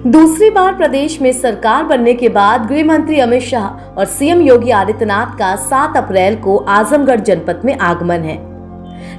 दूसरी बार प्रदेश में सरकार बनने के बाद गृह मंत्री अमित शाह और सीएम योगी आदित्यनाथ का 7 अप्रैल को आजमगढ़ जनपद में आगमन है।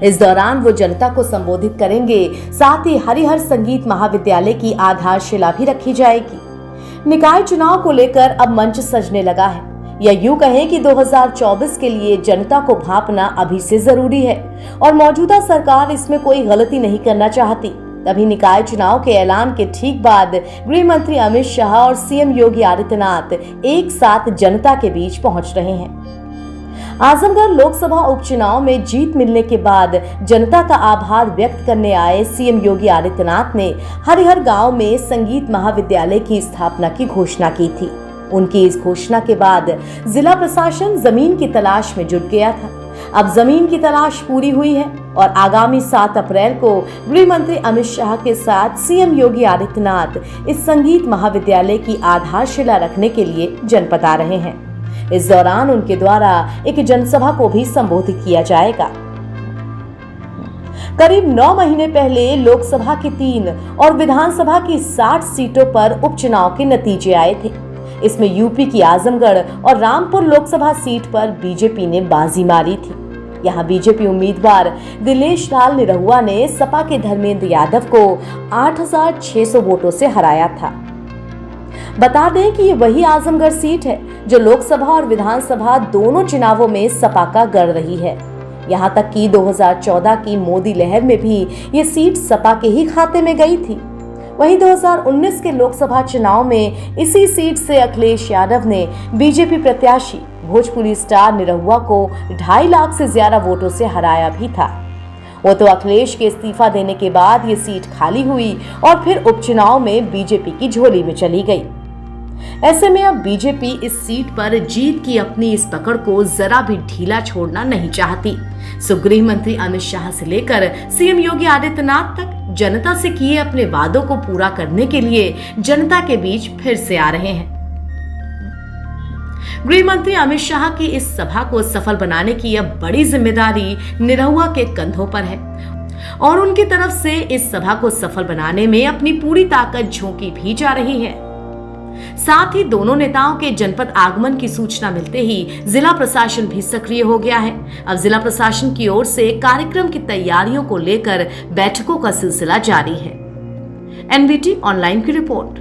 इस दौरान वो जनता को संबोधित करेंगे। साथ ही हरिहर संगीत महाविद्यालय की आधारशिला भी रखी जाएगी। निकाय चुनाव को लेकर अब मंच सजने लगा है, या यूं कहें कि 2024 के लिए जनता को भांपना अभी से जरूरी है और मौजूदा सरकार इसमें कोई गलती नहीं करना चाहती। तभी निकाय चुनाव के ऐलान के ठीक बाद गृह मंत्री अमित शाह और सीएम योगी आदित्यनाथ एक साथ जनता के बीच पहुंच रहे हैं। आजमगढ़ लोकसभा उपचुनाव में जीत मिलने के बाद जनता का आभार व्यक्त करने आए सीएम योगी आदित्यनाथ ने हरिहर गांव में संगीत महाविद्यालय की स्थापना की घोषणा की थी। उनकी इस घोषणा के बाद जिला प्रशासन जमीन की तलाश में जुट गया था। अब जमीन की तलाश पूरी हुई है और आगामी 7 अप्रैल को गृह मंत्री अमित शाह के साथ सीएम योगी आदित्यनाथ इस संगीत महाविद्यालय की आधारशिला रखने के लिए जनपद आ रहे हैं। इस दौरान उनके द्वारा एक जनसभा को भी संबोधित किया जाएगा। करीब 9 महीने पहले लोकसभा की 3 और विधानसभा की 60 सीटों पर उपचुनाव के नतीजे आए थे। इसमें यूपी की आजमगढ़ और रामपुर लोकसभा सीट पर बीजेपी ने बाजी मारी थी। यहां बीजेपी उम्मीदवार दिलेश लाल निरहुआ ने सपा के धर्मेंद्र यादव को 8,600 वोटों से हराया था। बता दें कि ये वही आजमगढ़ सीट है जो लोकसभा और विधानसभा दोनों चुनावों में सपा का गढ़ रही है। यहां तक कि 2014 की मोदी लहर में भी ये सीट सपा के ही खाते में गई थी। वहीं 2019 के लोकसभा चुनाव में इसी सीट से अखिलेश यादव ने बीजेपी प्रत्याशी भोजपुरी स्टार निरहुआ को 2.5 लाख से ज्यादा वोटों से हराया भी था। वो तो अखिलेश के इस्तीफा देने के बाद ये सीट खाली हुई और फिर उपचुनाव में बीजेपी की झोली में चली गई। ऐसे में अब बीजेपी इस सीट पर जीत की अपनी इस पकड़ को जरा भी ढीला छोड़ना नहीं चाहती। सो गृह मंत्री अमित शाह से लेकर सीएम योगी आदित्यनाथ तक जनता से किए अपने वादों को पूरा करने के लिए जनता के बीच फिर से आ रहे हैं। गृह मंत्री अमित शाह की इस सभा को सफल बनाने की अब बड़ी जिम्मेदारी निरहुआ के कंधों पर है और उनकी तरफ से इस सभा को सफल बनाने में अपनी पूरी ताकत झोंकी भी जा रही है। साथ ही दोनों नेताओं के जनपद आगमन की सूचना मिलते ही जिला प्रशासन भी सक्रिय हो गया है। अब जिला प्रशासन की ओर से कार्यक्रम की तैयारियों को लेकर बैठकों का सिलसिला जारी है। एनबीटी ऑनलाइन की रिपोर्ट।